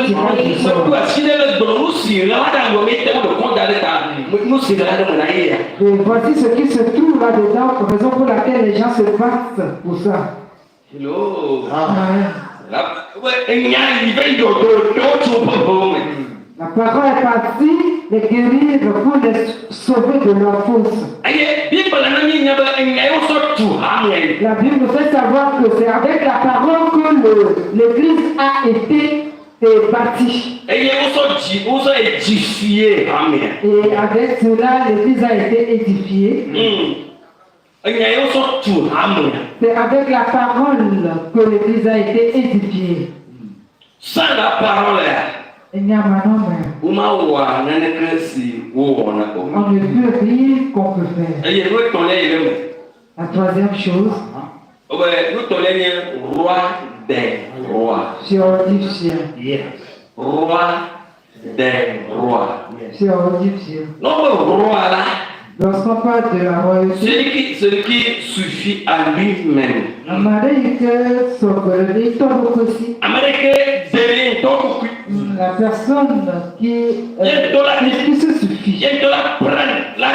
tirage du sort. Et voici ce qui se trouve là-dedans, raison pour laquelle les gens se battent pour ça. Hello. Amen. La parole est partie les guérir pour les sauver de leur fausse. La Bible nous fait savoir que c'est avec la parole que l'Église a été bâtie. Et avec cela, l'Église a été édifiée. C'est avec la parole que l'Église a été édifiée. Sans la parole, il n'y a maintenant on ne peut rien qu'on peut faire. La troisième chose, roi des rois. c'est ordifien. Roi des rois. C'est ordifien. Non, roi là. Lorsqu'on parle de la royauté, Celui qui suffit à lui-même. La personne qui se suffit. La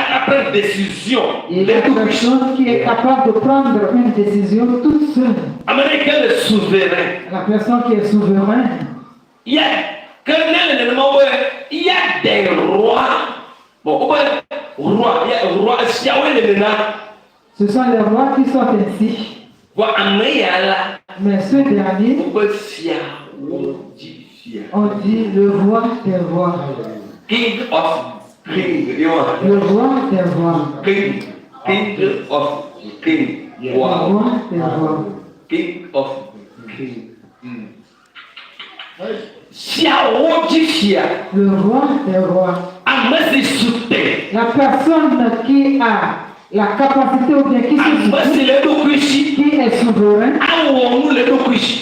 décision. Et la personne qui est capable de prendre une décision toute seule. Le souverain. La personne qui est souveraine. Il y a des rois. Bon, roi, ce sont les rois qui sont ainsi. Mais ceux derniers, on dit le roi des rois. King of King. Le roi des rois. King of King. Le roi des rois. King of King. Le roi des rois. La personne qui a la capacité ou bien qui est souverain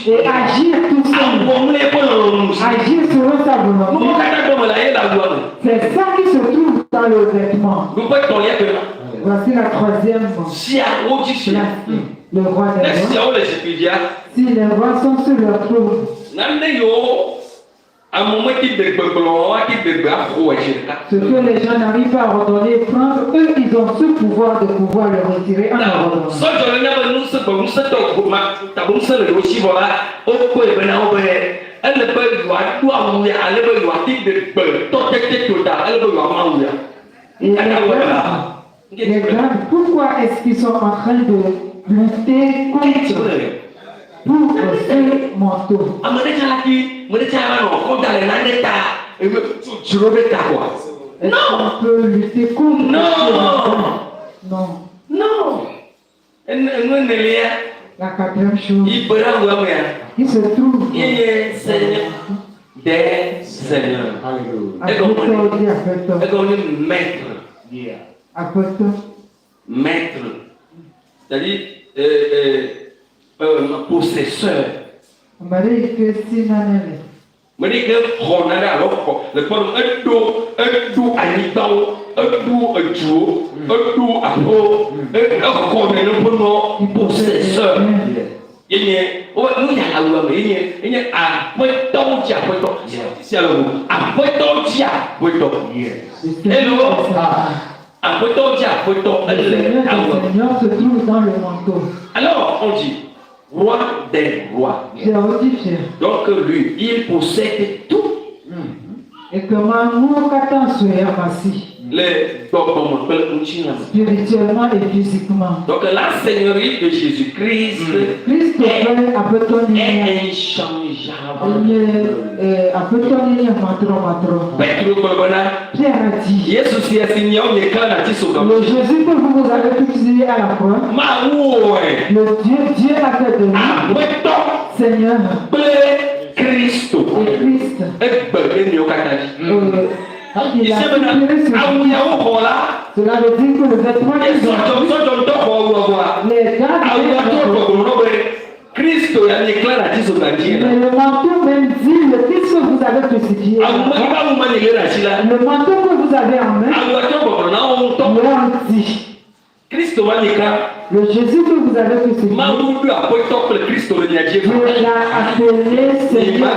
et agir tout seul, agir selon sa volonté. C'est ça qui se trouve dans le vêtement. Voici la troisième. Le roi des rois. Si les rois sont sur leur trône, ce que les gens n'arrivent pas à ordonner et prendre, eux, ils ont ce pouvoir de pouvoir le retirer en ordonnant. Et les gars, pourquoi est-ce qu'ils sont en train de lutter contre pour ce manteau? Est-ce qu'on peut lutter contre ce manteau? Non. La quatrième chose qui se trouve des seigneurs. Maître. C'est-à-dire possesseur. Alors on dit roi des rois. Donc lui, il possède tout. Et comment nous spirituellement et physiquement. Donc la seigneurie de Jésus-Christ est inchangeable. Pierre a dit, le Jésus que vous avez crucifié à la croix, le Dieu a fait de lui, Seigneur, Christ. Il a tiré cela veut dire que le vêtement les gars mais le manteau même dit le Christ que vous avez crucifié. Le manteau que vous avez en main, dit le Jésus que vous avez crucifié. Dieu l'a appelé Seigneur.